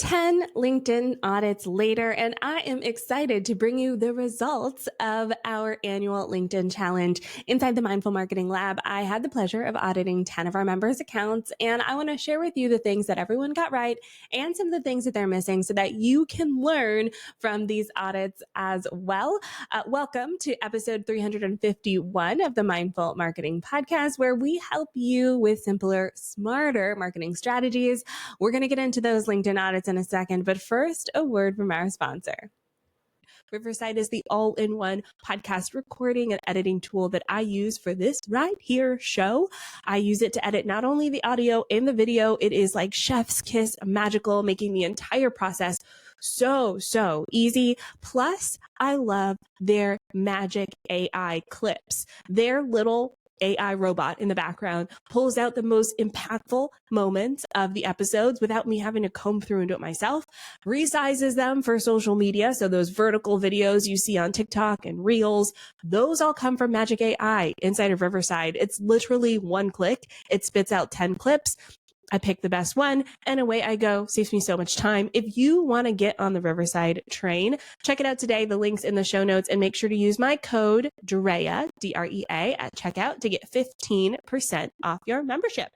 10 LinkedIn audits later, and I am excited to bring you the results of our annual LinkedIn challenge. Inside the Mindful Marketing Lab, I had the pleasure of auditing 10 of our members' accounts, and I want to share with you the things that everyone got right and some of the things that they're missing so that you can learn from these audits as well. Welcome to episode 351 of the Mindful Marketing Podcast, where we help you with simpler, smarter marketing strategies. We're going to get into those LinkedIn audits in a second, but first, a word from our sponsor. Riverside is the all-in-one podcast recording and editing tool that I use for this right here show. I use it to edit not only the audio and the video, it is like chef's kiss magical, making the entire process so easy. Plus, I love their magic AI clips. Their little AI robot in the background pulls out the most impactful moments of the episodes without me having to comb through and do it myself, resizes them for social media. So those vertical videos you see on TikTok and Reels, those all come from Magic AI inside of Riverside. It's literally one click. It spits out 10 clips. I pick the best one and away I go. Saves me so much time. If you want to get on the Riverside train, check it out today. The link's in the show notes, and make sure to use my code DREA, D-R-E-A, at checkout to get 15% off your membership.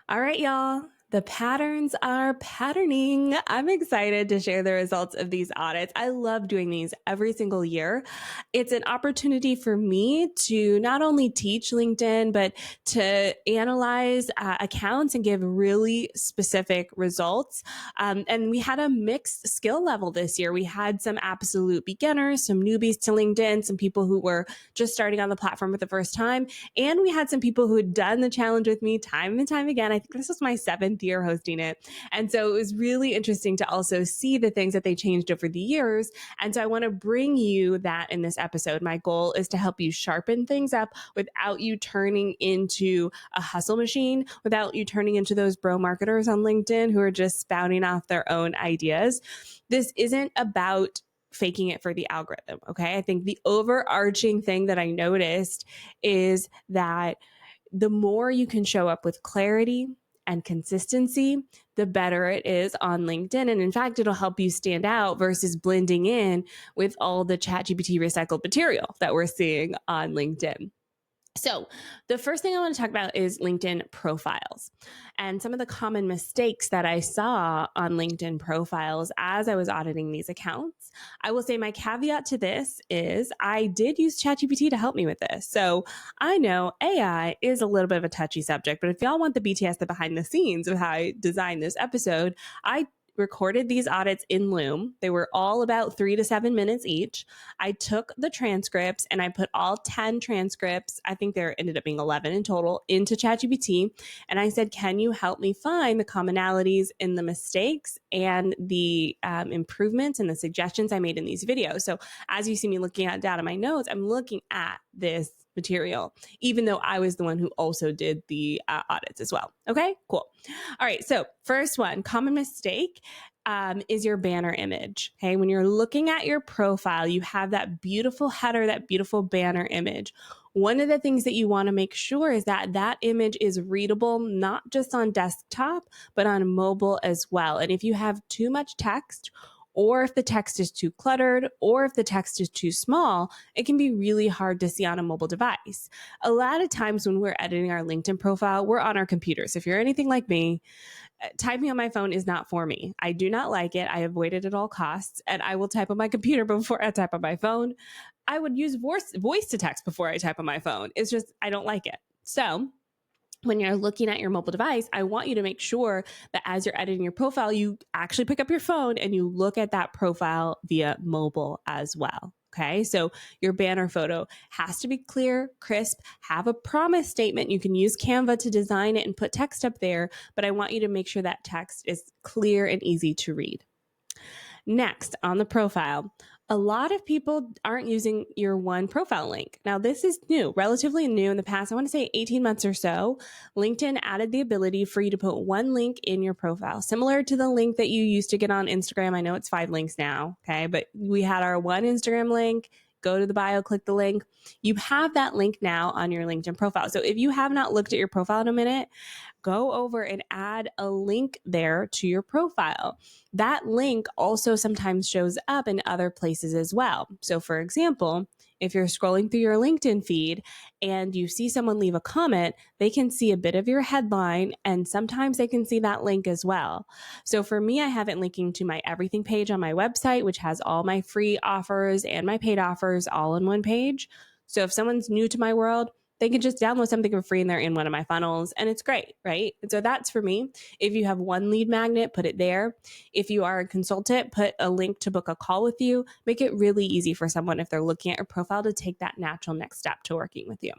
All right, y'all. The patterns are patterning. I'm excited to share the results of these audits. I love doing these every single year. It's an opportunity for me to not only teach LinkedIn, but to analyze accounts and give really specific results. And we had a mixed skill level this year. We had some absolute beginners, some newbies to LinkedIn, some people who were just starting on the platform for the first time. And we had some people who had done the challenge with me time and time again. I think this was my 7th year hosting it. And so it was really interesting to also see the things that they changed over the years. And so I want to bring you that in this episode. My goal is to help you sharpen things up without you turning into a hustle machine, without you turning into those bro marketers on LinkedIn who are just spouting off their own ideas. This isn't about faking it for the algorithm. Okay. I think the overarching thing that I noticed is that the more you can show up with clarity and consistency, the better it is on LinkedIn. And in fact, it'll help you stand out versus blending in with all the ChatGPT recycled material that we're seeing on LinkedIn. So the first thing I want to talk about is LinkedIn profiles and some of the common mistakes that I saw on LinkedIn profiles as I was auditing these accounts. I will say my caveat to this is I did use ChatGPT to help me with this. So I know AI is a little bit of a touchy subject, but if y'all want the BTS, the behind the scenes of how I designed this episode, I recorded these audits in Loom. They were all about 3 to 7 minutes each. I took the transcripts and I put all 10 transcripts, I think there ended up being 11 in total, into ChatGPT. And I said, can you help me find the commonalities in the mistakes and the improvements and the suggestions I made in these videos? So as you see me looking at down in my notes, I'm looking at this material, even though I was the one who also did the audits as well. Okay, cool. All right. So first one, common mistake is your banner image. Okay. When you're looking at your profile, you have that beautiful header, that beautiful banner image. One of the things that you want to make sure is that that image is readable, not just on desktop, but on mobile as well. And if you have too much text, or if the text is too cluttered, or if the text is too small, it can be really hard to see on a mobile device. A lot of times when we're editing our LinkedIn profile, we're on our computers. If you're anything like me, typing on my phone is not for me. I do not like it. I avoid it at all costs, and I will type on my computer before I type on my phone. I would use voice to text before I type on my phone. It's just, I don't like it. So when you're looking at your mobile device, I want you to make sure that as you're editing your profile, you actually pick up your phone and you look at that profile via mobile as well. Okay, so your banner photo has to be clear, crisp, have a promise statement. You can use Canva to design it and put text up there, but I want you to make sure that text is clear and easy to read. Next, on the profile, a lot of people aren't using your one profile link. Now, this is new, relatively new in the past, I want to say 18 months or so. LinkedIn added the ability for you to put one link in your profile, similar to the link that you used to get on Instagram. I know it's 5 links now, okay? But we had our one Instagram link. go to the bio, click the link. You have that link now on your LinkedIn profile. So if you have not looked at your profile in a minute, go over and add a link there to your profile. That link also sometimes shows up in other places as well. So for example, if you're scrolling through your LinkedIn feed and you see someone leave a comment, they can see a bit of your headline and sometimes they can see that link as well. So for me, I have it linking to my everything page on my website, which has all my free offers and my paid offers all in one page. So if someone's new to my world, they can just download something for free and they're in one of my funnels and it's great, right? And so that's for me. If you have one lead magnet, put it there. If you are a consultant, put a link to book a call with you. Make it really easy for someone if they're looking at your profile to take that natural next step to working with you.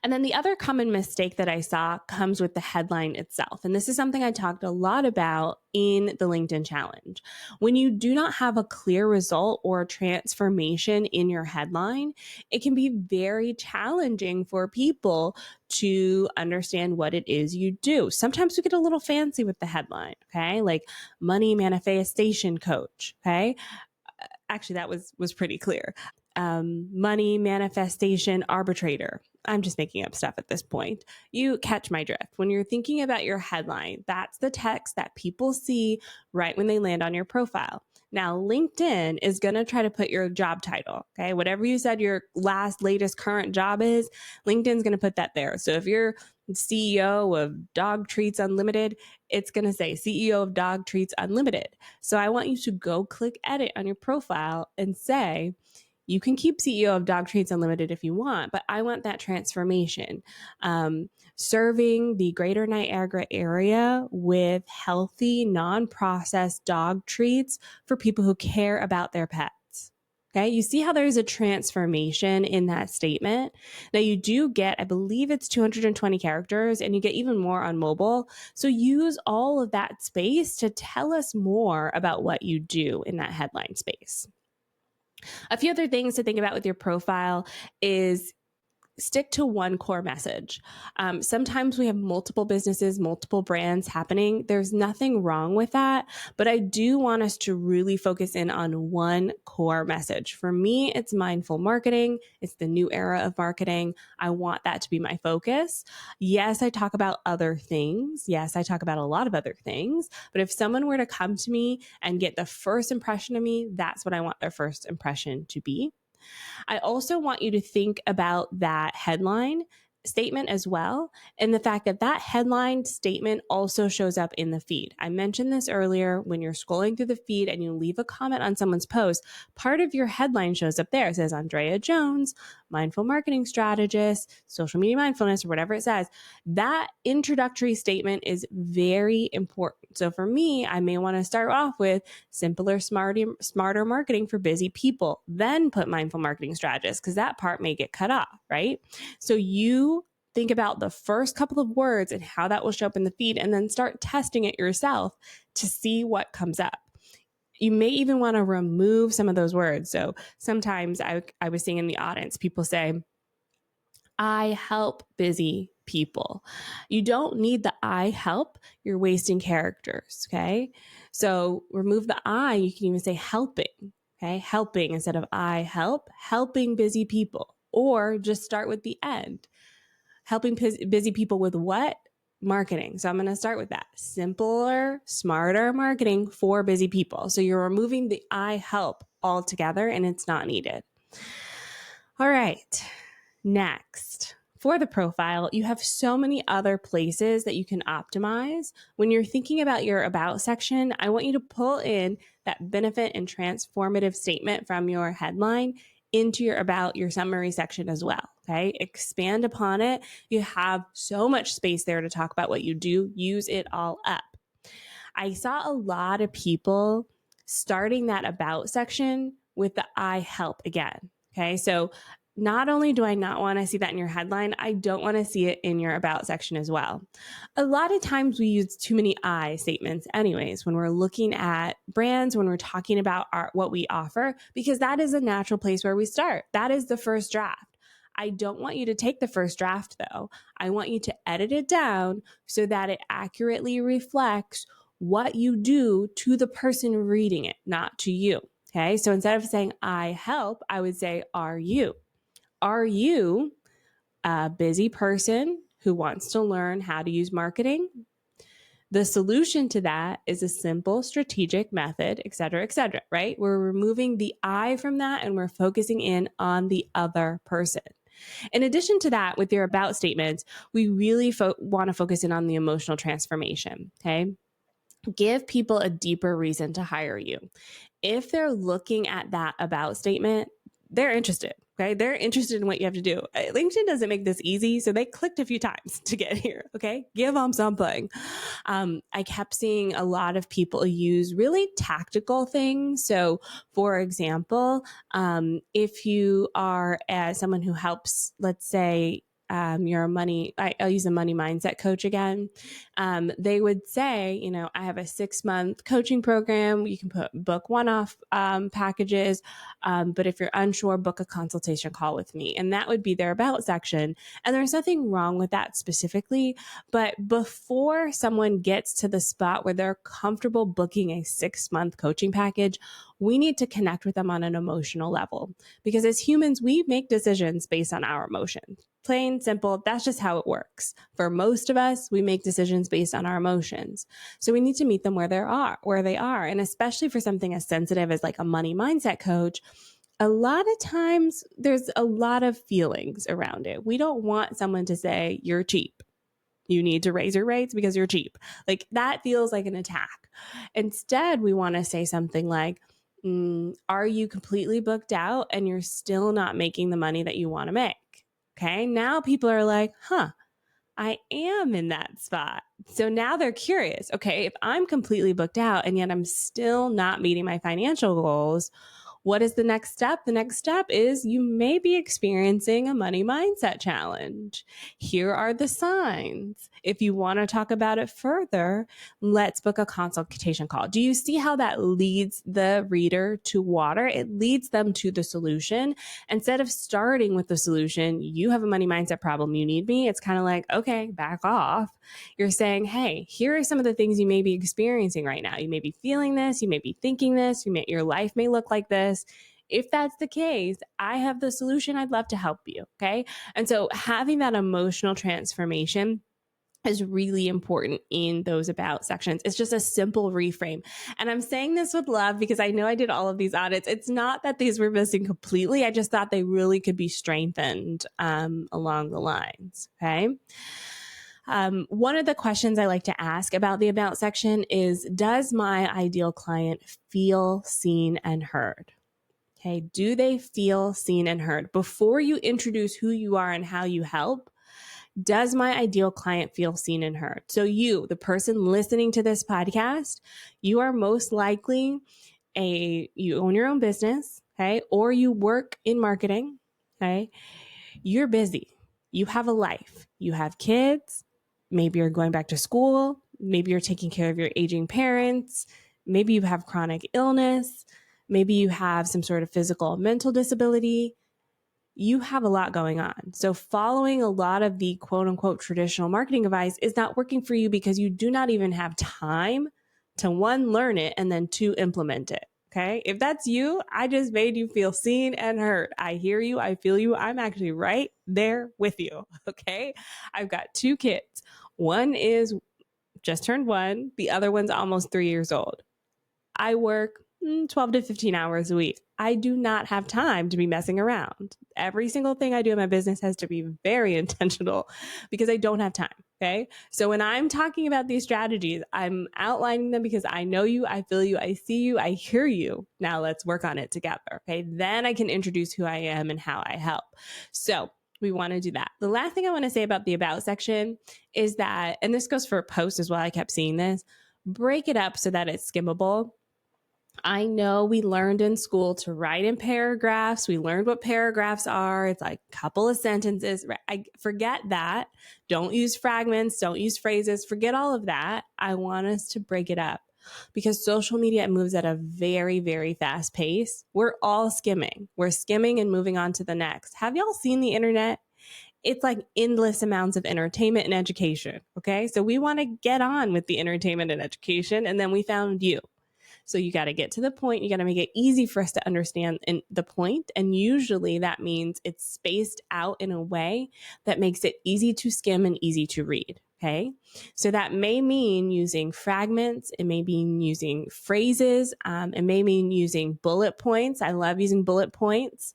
And then the other common mistake that I saw comes with the headline itself. And this is something I talked a lot about in the LinkedIn challenge. When you do not have a clear result or transformation in your headline, it can be very challenging for people to understand what it is you do. Sometimes we get a little fancy with the headline, okay? Like money manifestation coach, okay? Actually, that was pretty clear. Money manifestation arbitrator. I'm just making up stuff at this point. You catch my drift. When you're thinking about your headline, that's the text that people see right when they land on your profile. Now, LinkedIn is going to try to put your job title, okay? Whatever you said your latest current job is, LinkedIn's going to put that there. So if you're CEO of Dog Treats Unlimited, it's going to say CEO of Dog Treats Unlimited. So I want you to go click edit on your profile and say, you can keep CEO of Dog Treats Unlimited if you want, but I want that transformation. Serving the greater Niagara area with healthy, non-processed dog treats for people who care about their pets. Okay, you see how there's a transformation in that statement. Now you do get, I believe it's 220 characters and you get even more on mobile. So use all of that space to tell us more about what you do in that headline space. A few other things to think about with your profile is stick to one core message. Sometimes we have multiple businesses, multiple brands happening. There's nothing wrong with that, but I do want us to really focus in on one core message. For me, it's mindful marketing. It's the new era of marketing. I want that to be my focus. Yes, I talk about other things. Yes, I talk about a lot of other things, but if someone were to come to me and get the first impression of me, that's what I want their first impression to be. I also want you to think about that headline statement as well, and the fact that that headline statement also shows up in the feed. I mentioned this earlier. When you're scrolling through the feed and you leave a comment on someone's post, part of your headline shows up there. It says Andrea Jones, mindful marketing strategist, social media mindfulness, or whatever it says. That introductory statement is very important. So for me, I may want to start off with simpler, smarter marketing for busy people, then put mindful marketing strategist, because that part may get cut off, right? So you think about the first couple of words and how that will show up in the feed, and then start testing it yourself to see what comes up. You may even want to remove some of those words. So sometimes I was seeing in the audits, people say, I help busy people. You don't need the I help. You're wasting characters. Okay. So remove the I. You can even say helping. Okay. Helping instead of I help, helping busy people, or just start with the end. Helping busy people with what? Marketing. So I'm going to start with that. Simpler, smarter marketing for busy people. So you're removing the I help altogether and it's not needed. All right. Next, for the profile, you have so many other places that you can optimize. When you're thinking about your about section, I want you to pull in that benefit and transformative statement from your headline into your about, your summary section as well. Okay. Expand upon it. You have so much space there to talk about what you do. Use it all up. I saw a lot of people starting that about section with the I help again. Okay. So not only do I not want to see that in your headline, I don't want to see it in your about section as well. A lot of times we use too many I statements anyways, when we're looking at brands, when we're talking about what we offer, because that is a natural place where we start. That is the first draft. I don't want you to take the first draft though. I want you to edit it down so that it accurately reflects what you do to the person reading it, not to you. Okay. So instead of saying I help, I would say, are you? Are you a busy person who wants to learn how to use marketing? The solution to that is a simple strategic method, et cetera, right? We're removing the I from that and we're focusing in on the other person. In addition to that, with your about statements, we really want to focus in on the emotional transformation. Okay. Give people a deeper reason to hire you. If they're looking at that about statement, they're interested. Okay. They're interested in what you have to do. LinkedIn doesn't make this easy. So they clicked a few times to get here. Okay. Give them something. I kept seeing a lot of people use really tactical things. So for example, if you are someone who helps, let's say, you're a I'll use a money mindset coach again. They would say, you know, I have a 6-month coaching program. You can book one-off packages. But if you're unsure, book a consultation call with me. And that would be their about section. And there's nothing wrong with that specifically. But before someone gets to the spot where they're comfortable booking a 6-month coaching package, we need to connect with them on an emotional level. Because as humans, we make decisions based on our emotions. Plain, simple, that's just how it works. For most of us, we make decisions based on our emotions. So we need to meet them where they are. And especially for something as sensitive as like a money mindset coach, a lot of times there's a lot of feelings around it. We don't want someone to say, you're cheap. You need to raise your rates because you're cheap. Like that feels like an attack. Instead, we want to say something like, are you completely booked out and you're still not making the money that you want to make? Okay. Now people are like, I am in that spot. So now they're curious. Okay. If I'm completely booked out and yet I'm still not meeting my financial goals, what is the next step? The next step is you may be experiencing a money mindset challenge. Here are the signs. If you want to talk about it further, let's book a consultation call. Do you see how that leads the reader to water? It leads them to the solution. Instead of starting with the solution, you have a money mindset problem, you need me. It's kind of like, okay, back off. You're saying, hey, here are some of the things you may be experiencing right now. You may be feeling this, you may be thinking this, your life may look like this. If that's the case, I have the solution. I'd love to help you. Okay. And so having that emotional transformation is really important in those about sections. It's just a simple reframe. And I'm saying this with love because I know I did all of these audits. It's not that these were missing completely. I just thought they really could be strengthened along the lines. Okay. One of the questions I like to ask about the about section is, does my ideal client feel seen and heard? Okay. Do they feel seen and heard? Before you introduce who you are and how you help, does my ideal client feel seen and heard? So you, the person listening to this podcast, you are most likely you own your own business, okay? Or you work in marketing, okay? You're busy. You have a life. You have kids. Maybe you're going back to school. Maybe you're taking care of your aging parents. Maybe you have chronic illness. Maybe you have some sort of physical or mental disability. You have a lot going on. So following a lot of the quote unquote traditional marketing advice is not working for you because you do not even have time to 1, learn it, and then 2, implement it. Okay. If that's you, I just made you feel seen and heard. I hear you. I feel you. I'm actually right there with you. Okay. I've got 2 kids. One is just turned 1. The other one's almost 3 years old. I work 12 to 15 hours a week. I do not have time to be messing around. Every single thing I do in my business has to be very intentional because I don't have time. Okay. So when I'm talking about these strategies, I'm outlining them because I know you, I feel you, I see you, I hear you. Now let's work on it together. Okay. Then I can introduce who I am and how I help. So we want to do that. The last thing I want to say about the about section is that, and this goes for posts as well, I kept seeing this, break it up so that it's skimmable. I know we learned in school to write in paragraphs. We learned what paragraphs are. It's like a couple of sentences. I forget that. Don't use fragments. Don't use phrases. Forget all of that. I want us to break it up because social media moves at a very, very fast pace. We're all skimming. We're skimming and moving on to the next. Have y'all seen the internet? It's like endless amounts of entertainment and education. Okay. So we want to get on with the entertainment and education. And then we found you. So you got to get to the point. You got to make it easy for us to understand the point. And usually that means it's spaced out in a way that makes it easy to skim and easy to read. Okay. So that may mean using fragments. It may mean using phrases. It may mean using bullet points. I love using bullet points.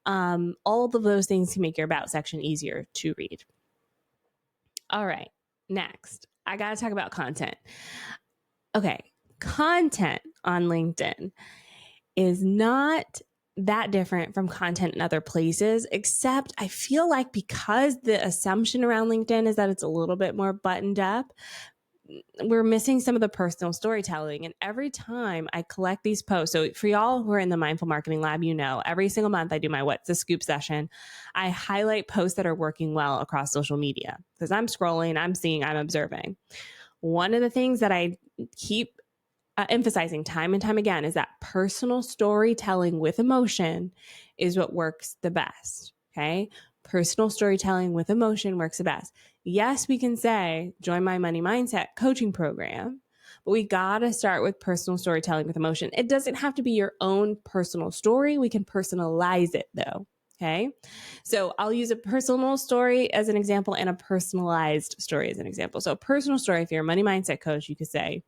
All of those things can make your about section easier to read. All right. Next, I got to talk about content. Okay. Content on LinkedIn is not that different from content in other places, except I feel like because the assumption around LinkedIn is that it's a little bit more buttoned up, we're missing some of the personal storytelling. And every time I collect these posts, so for y'all who are in the Mindful Marketing Lab, every single month I do my What's the Scoop session. I highlight posts that are working well across social media because I'm scrolling, I'm seeing, I'm observing. One of the things that I keep emphasizing time and time again is that personal storytelling with emotion is what works the best. Okay. Personal storytelling with emotion works the best. Yes, we can say, join my money mindset coaching program, but we got to start with personal storytelling with emotion. It doesn't have to be your own personal story. We can personalize it though. Okay. So I'll use a personal story as an example and a personalized story as an example. So a personal story, if you're a money mindset coach, you could say,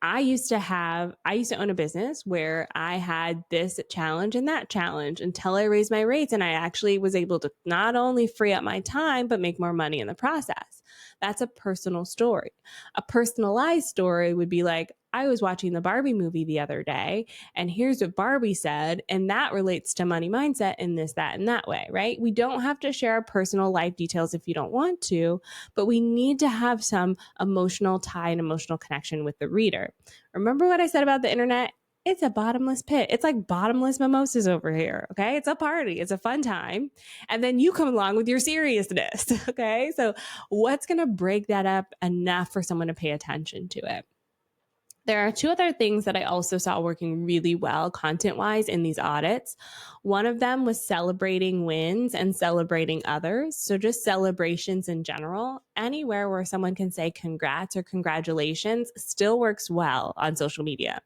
I used to own a business where I had this challenge and that challenge until I raised my rates. And I actually was able to not only free up my time, but make more money in the process. That's a personal story. A personalized story would be like, I was watching the Barbie movie the other day, and here's what Barbie said, and that relates to money mindset in this, that, and that way, right? We don't have to share our personal life details if you don't want to, but we need to have some emotional tie and emotional connection with the reader. Remember what I said about the internet? It's a bottomless pit. It's like bottomless mimosas over here. Okay. It's a party. It's a fun time. And then you come along with your seriousness. Okay. So what's going to break that up enough for someone to pay attention to it? There are two other things that I also saw working really well content-wise in these audits. One of them was celebrating wins and celebrating others. So just celebrations in general, anywhere where someone can say congrats or congratulations still works well on social media.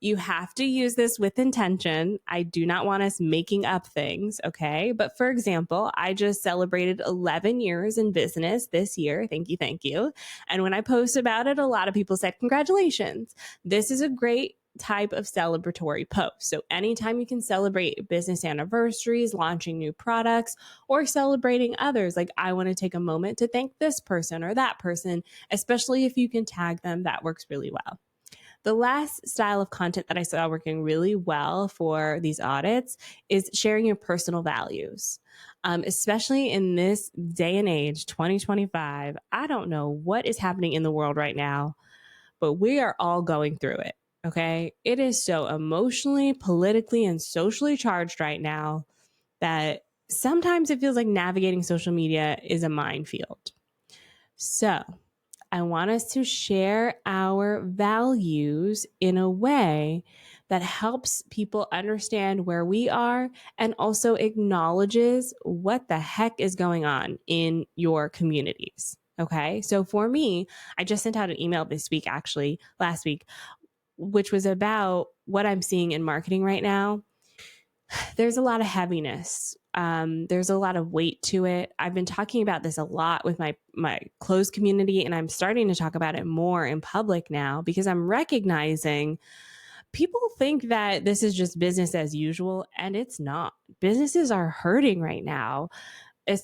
You have to use this with intention. I do not want us making up things, okay? But for example, I just celebrated 11 years in business this year. Thank you, thank you. And when I post about it, a lot of people said, congratulations. This is a great type of celebratory post. So anytime you can celebrate business anniversaries, launching new products, or celebrating others, like I want to take a moment to thank this person or that person, especially if you can tag them, that works really well. The last style of content that I saw working really well for these audits is sharing your personal values. Especially in this day and age, 2025, I don't know what is happening in the world right now, but we are all going through it. Okay. It is so emotionally, politically, and socially charged right now that sometimes it feels like navigating social media is a minefield. So I want us to share our values in a way that helps people understand where we are and also acknowledges what the heck is going on in your communities. Okay. So for me, I just sent out an email this week, actually, last week, which was about what I'm seeing in marketing right now. There's a lot of heaviness. There's a lot of weight to it. I've been talking about this a lot with my closed community, and I'm starting to talk about it more in public now because I'm recognizing people think that this is just business as usual, and it's not. Businesses are hurting right now.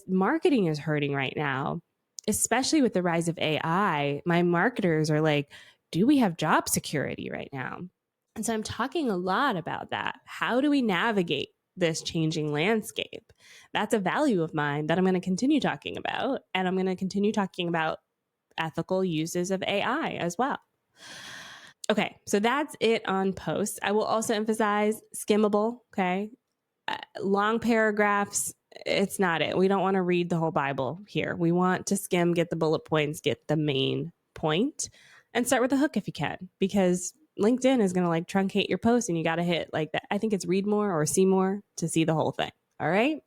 Marketing is hurting right now, especially with the rise of AI. My marketers are like, do we have job security right now? And so I'm talking a lot about that. How do we navigate this changing landscape? That's a value of mine that I'm going to continue talking about. And I'm going to continue talking about ethical uses of AI as well. Okay, so that's it on posts. I will also emphasize skimmable, okay? Long paragraphs, it's not it. We don't want to read the whole Bible here. We want to skim, get the bullet points, get the main point, and start with the hook if you can, because LinkedIn is going to truncate your post and you got to hit that. I think it's read more or see more to see the whole thing. All right.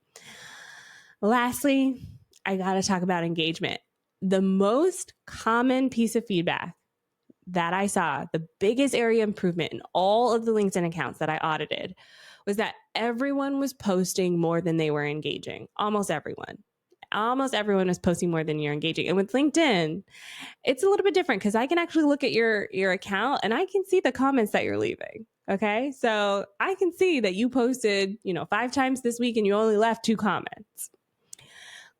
Lastly, I got to talk about engagement. The most common piece of feedback that I saw, the biggest area of improvement in all of the LinkedIn accounts that I audited was that everyone was posting more than they were engaging. Almost everyone. Almost everyone was posting more than you're engaging. And with LinkedIn, it's a little bit different because I can actually look at your account and I can see the comments that you're leaving. Okay. So I can see that you posted, 5 times this week and you only left 2 comments.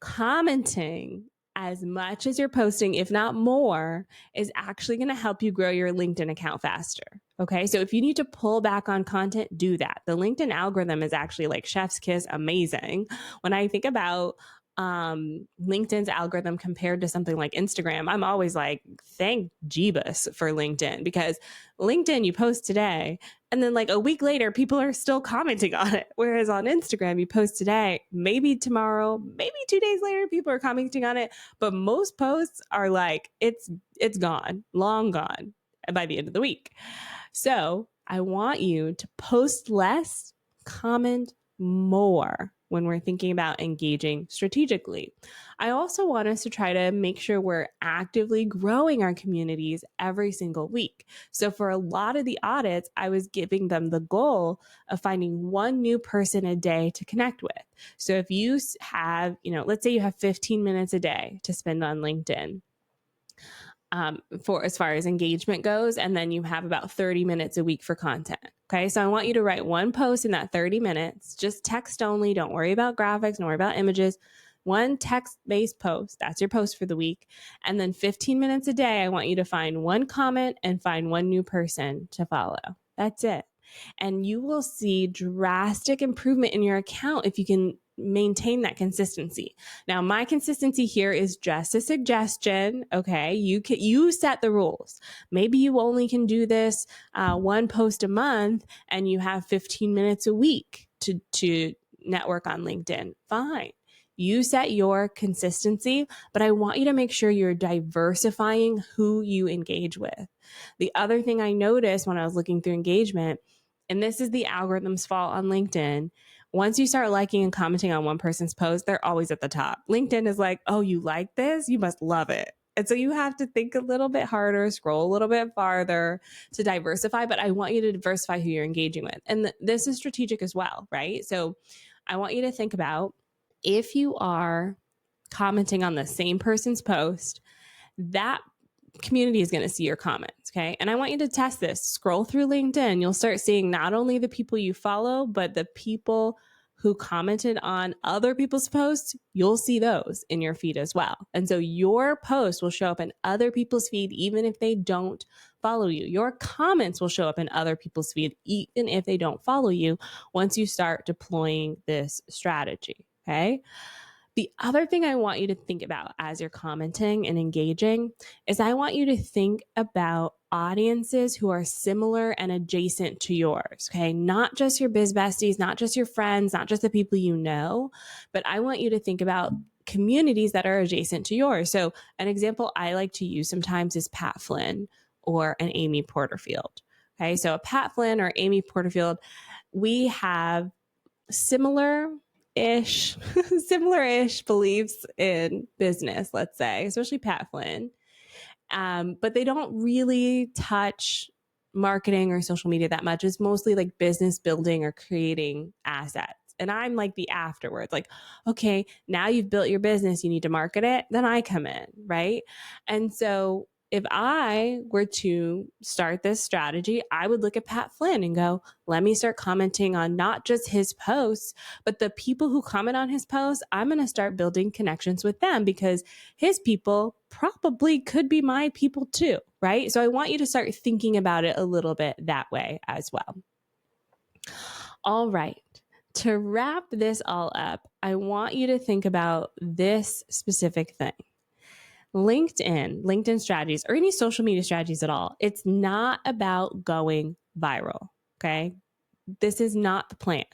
Commenting as much as you're posting, if not more, is actually going to help you grow your LinkedIn account faster. Okay. So if you need to pull back on content, do that. The LinkedIn algorithm is actually like chef's kiss amazing. When I think about LinkedIn's algorithm compared to something like Instagram, I'm always like, thank Jeebus for LinkedIn, because LinkedIn, you post today and then like a week later, people are still commenting on it. Whereas on Instagram, you post today, maybe tomorrow, maybe 2 days later, people are commenting on it. But most posts are like, it's gone, long gone by the end of the week. So I want you to post less, comment more when we're thinking about engaging strategically. I also want us to try to make sure we're actively growing our communities every single week. So for a lot of the audits, I was giving them the goal of finding one new person a day to connect with. So if you have, let's say you have 15 minutes a day to spend on LinkedIn, for as far as engagement goes, and then you have about 30 minutes a week for content. Okay, so I want you to write one post in that 30 minutes, just text only. Don't worry about graphics, don't worry about images. One text-based post, that's your post for the week. And then 15 minutes a day, I want you to find one comment and find one new person to follow. That's it. And you will see drastic improvement in your account if you can maintain that consistency. Now, my consistency here is just a suggestion. Okay, you set the rules. Maybe you only can do this one post a month, and you have 15 minutes a week to network on LinkedIn. Fine. You set your consistency, but I want you to make sure you're diversifying who you engage with. The other thing I noticed when I was looking through engagement, and this is the algorithm's fault on LinkedIn, once you start liking and commenting on one person's post, they're always at the top. LinkedIn is like, oh, you like this? You must love it. And so you have to think a little bit harder, scroll a little bit farther to diversify. But I want you to diversify who you're engaging with. And this is strategic as well, right? So I want you to think about, if you are commenting on the same person's post, that community is going to see your comments. Okay. And I want you to test this. Scroll through LinkedIn. You'll start seeing not only the people you follow, but the people who commented on other people's posts. You'll see those in your feed as well. And so your post will show up in other people's feed, even if they don't follow you. Your comments will show up in other people's feed, even if they don't follow you, once you start deploying this strategy. Okay. The other thing I want you to think about as you're commenting and engaging is I want you to think about audiences who are similar and adjacent to yours, okay? Not just your biz besties, not just your friends, not just the people you know, but I want you to think about communities that are adjacent to yours. So an example I like to use sometimes is Pat Flynn or an Amy Porterfield, okay? So a Pat Flynn or Amy Porterfield, we have similar-ish beliefs in business, let's say, especially Pat Flynn. But they don't really touch marketing or social media that much. It's mostly like business building or creating assets. And I'm like the afterwards, like, okay, now you've built your business, you need to market it. Then I come in, right? And so if I were to start this strategy, I would look at Pat Flynn and go, let me start commenting on not just his posts, but the people who comment on his posts. I'm going to start building connections with them because his people probably could be my people too, right? So I want you to start thinking about it a little bit that way as well. All right. To wrap this all up, I want you to think about this specific thing. LinkedIn strategies, or any social media strategies at all, it's not about going viral, okay? This is not the plan.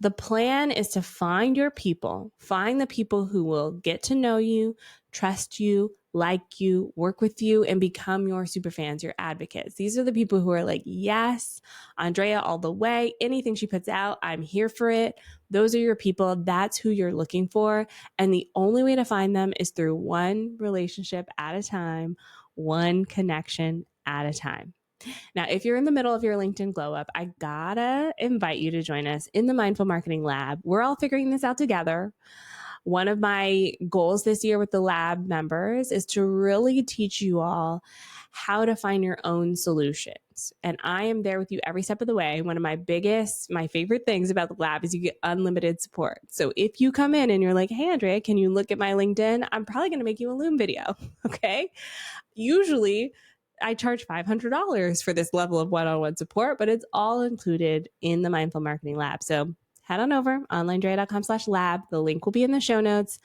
The plan is to find your people, find the people who will get to know you, trust you, like you, work with you, and become your super fans, your advocates. These are the people who are like, yes, Andrea all the way. Anything she puts out, I'm here for it. Those are your people. That's who you're looking for. And the only way to find them is through one relationship at a time, one connection at a time. Now, if you're in the middle of your LinkedIn glow up, I gotta invite you to join us in the Mindful Marketing Lab. We're all figuring this out together. One of my goals this year with the lab members is to really teach you all how to find your own solutions. And I am there with you every step of the way. One of my favorite things about the lab is you get unlimited support. So if you come in and you're like, hey, Andrea, can you look at my LinkedIn? I'm probably going to make you a Loom video. Okay. Usually I charge $500 for this level of one-on-one support, but it's all included in the Mindful Marketing Lab. So head on over, onlinedrea.com/lab. The link will be in the show notes.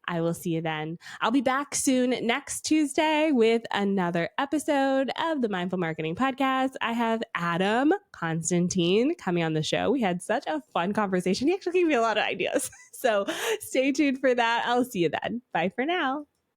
I will see you then. I'll be back soon next Tuesday with another episode of the Mindful Marketing Podcast. I have Adam Constantine coming on the show. We had such a fun conversation. He actually gave me a lot of ideas. So stay tuned for that. I'll see you then. Bye for now.